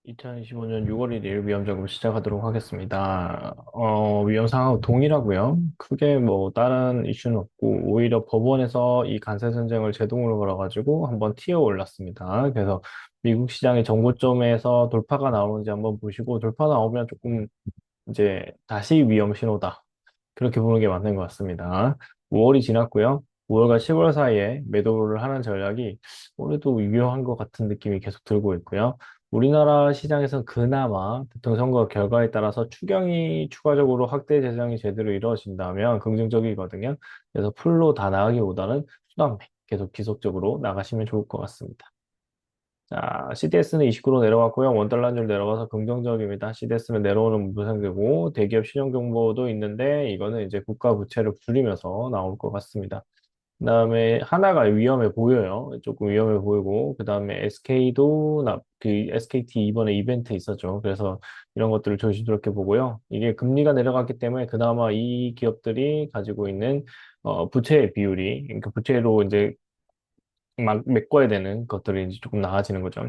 2025년 6월 1일 위험점검 시작하도록 하겠습니다. 위험 상황은 동일하고요. 크게 뭐 다른 이슈는 없고 오히려 법원에서 이 관세 전쟁을 제동으로 걸어가지고 한번 튀어 올랐습니다. 그래서 미국 시장의 정고점에서 돌파가 나오는지 한번 보시고 돌파 나오면 조금 이제 다시 위험 신호다. 그렇게 보는 게 맞는 것 같습니다. 5월이 지났고요. 5월과 10월 사이에 매도를 하는 전략이 올해도 유효한 것 같은 느낌이 계속 들고 있고요. 우리나라 시장에서는 그나마 대통령 선거 결과에 따라서 추경이 추가적으로 확대 재정이 제대로 이루어진다면 긍정적이거든요. 그래서 풀로 다 나가기보다는 수당맥 계속 지속적으로 나가시면 좋을 것 같습니다. 자, CDS는 29로 내려갔고요. 원달러줄 내려가서 긍정적입니다. CDS는 내려오는 무상되고 대기업 신용 정보도 있는데 이거는 이제 국가 부채를 줄이면서 나올 것 같습니다. 그다음에 하나가 위험해 보여요. 조금 위험해 보이고 그다음에 SK도 그 SKT 이번에 이벤트 있었죠. 그래서 이런 것들을 조심스럽게 보고요. 이게 금리가 내려갔기 때문에 그나마 이 기업들이 가지고 있는 부채의 비율이 그러니까 부채로 이제 막 메꿔야 되는 것들이 이제 조금 나아지는 거죠.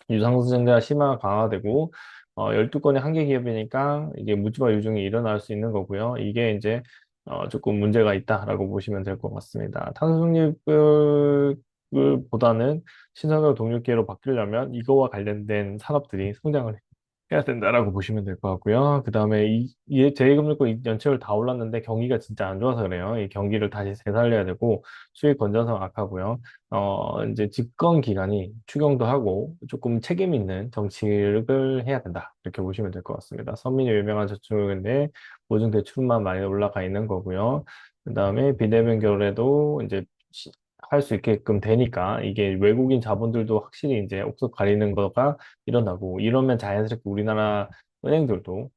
유상증자가 심화가 강화되고 12건의 한계 기업이니까 이게 묻지마 유증이 일어날 수 있는 거고요. 이게 이제 조금 문제가 있다라고 보시면 될 것 같습니다. 탄소 중립을 보다는 신선도 동력계로 바뀌려면 이거와 관련된 산업들이 성장을 해야 된다라고 보시면 될 것 같고요. 그 다음에 제2금융권 연체율 다 올랐는데 경기가 진짜 안 좋아서 그래요. 이 경기를 다시 되살려야 되고 수익 건전성 악하고요. 이제 집권 기간이 추경도 하고 조금 책임 있는 정치를 해야 된다. 이렇게 보시면 될 것 같습니다. 선민이 유명한 저축인데 보증 대출만 많이 올라가 있는 거고요. 그 다음에 비대면 결례도 이제 할 수 있게끔 되니까 이게 외국인 자본들도 확실히 이제 옥석 가리는 거가 일어나고 이러면 자연스럽게 우리나라 은행들도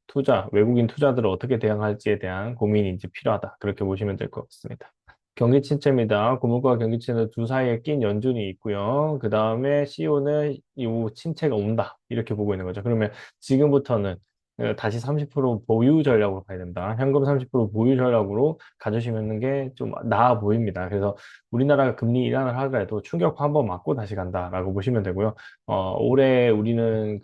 외국인 투자들을 어떻게 대응할지에 대한 고민이 이제 필요하다. 그렇게 보시면 될 것 같습니다. 경기 침체입니다. 고물가 경기 침체 두 사이에 낀 연준이 있고요. 그 다음에 CEO는 이 침체가 온다. 이렇게 보고 있는 거죠. 그러면 지금부터는 다시 30% 보유 전략으로 가야 된다. 현금 30% 보유 전략으로 가주시는 게 좀 나아 보입니다. 그래서 우리나라가 금리 인하를 하더라도 충격 한 번 맞고 다시 간다라고 보시면 되고요. 올해 우리는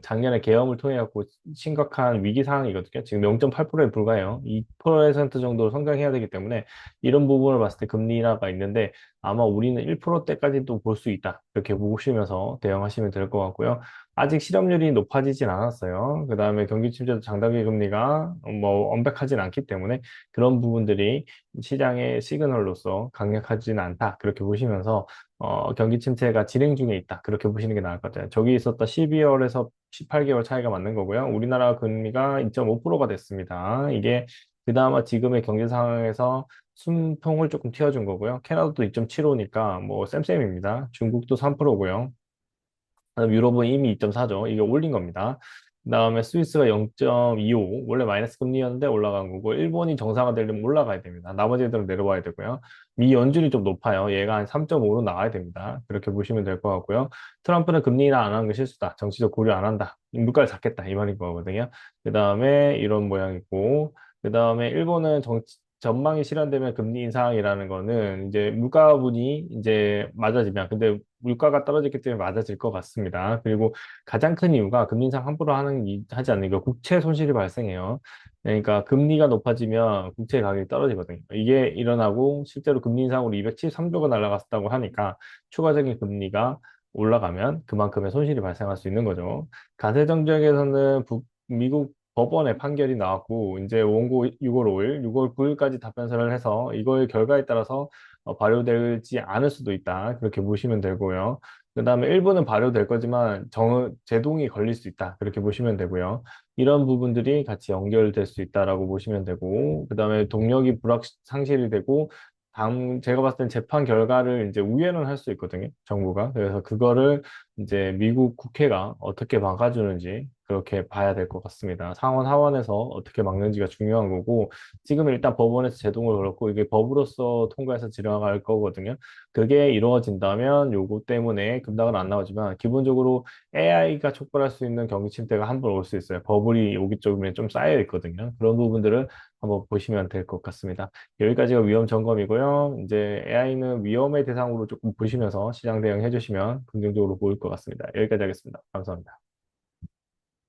작년에 계엄을 통해 갖고 심각한 위기 상황이거든요. 지금 0.8%에 불과해요. 2% 정도 성장해야 되기 때문에 이런 부분을 봤을 때 금리 인하가 있는데 아마 우리는 1%대까지도 볼 수 있다. 이렇게 보시면서 대응하시면 될 것 같고요. 아직 실업률이 높아지진 않았어요. 그 다음에 경기 침체도 장단기 금리가 뭐 완벽하진 않기 때문에 그런 부분들이 시장의 시그널로서 강력하지는 않다. 그렇게 보시면서 경기 침체가 진행 중에 있다. 그렇게 보시는 게 나을 것 같아요. 저기 있었다 12월에서 18개월 차이가 맞는 거고요. 우리나라 금리가 2.5%가 됐습니다. 이게 그나마 지금의 경제 상황에서 숨통을 조금 틔워준 거고요. 캐나다도 2.75니까 뭐 쌤쌤입니다. 중국도 3%고요. 유럽은 이미 2.4죠. 이게 올린 겁니다. 그다음에 스위스가 0.25, 원래 마이너스 금리였는데 올라간 거고, 일본이 정상화되려면 올라가야 됩니다. 나머지 애들은 내려와야 되고요. 미 연준이 좀 높아요. 얘가 한 3.5로 나와야 됩니다. 그렇게 보시면 될 것 같고요. 트럼프는 금리 인하 안 하는 게 실수다. 정치적 고려 안 한다. 물가를 잡겠다. 이 말인 거거든요. 그다음에 이런 모양이고, 그다음에 일본은 전망이 실현되면 금리 인상이라는 거는 이제 물가분이 이제 맞아지면 근데 물가가 떨어졌기 때문에 맞아질 것 같습니다. 그리고 가장 큰 이유가 금리 인상 함부로 하지 않는 게 국채 손실이 발생해요. 그러니까 금리가 높아지면 국채 가격이 떨어지거든요. 이게 일어나고 실제로 금리 인상으로 273조가 날아갔다고 하니까 추가적인 금리가 올라가면 그만큼의 손실이 발생할 수 있는 거죠. 가세 정책에서는 미국 법원의 판결이 나왔고 이제 원고 6월 5일, 6월 9일까지 답변서를 해서 이거의 결과에 따라서 발효되지 않을 수도 있다. 그렇게 보시면 되고요. 그다음에 일부는 발효될 거지만 제동이 걸릴 수 있다. 그렇게 보시면 되고요. 이런 부분들이 같이 연결될 수 있다라고 보시면 되고, 그다음에 동력이 상실이 되고, 제가 봤을 땐 재판 결과를 이제 우회는 할 수 있거든요. 정부가. 그래서 그거를 이제 미국 국회가 어떻게 막아주는지 그렇게 봐야 될 것 같습니다. 상원 하원에서 어떻게 막는지가 중요한 거고, 지금은 일단 법원에서 제동을 걸었고, 이게 법으로서 통과해서 지나갈 거거든요. 그게 이루어진다면 요거 때문에 급락은 안 나오지만, 기본적으로 AI가 촉발할 수 있는 경기 침체가 한 번 올 수 있어요. 버블이 여기 쪽에 좀 쌓여 있거든요. 그런 부분들을 한번 보시면 될 것 같습니다. 여기까지가 위험 점검이고요. 이제 AI는 위험의 대상으로 조금 보시면서 시장 대응해 주시면 긍정적으로 보일 것 같습니다. 여기까지 하겠습니다. 감사합니다.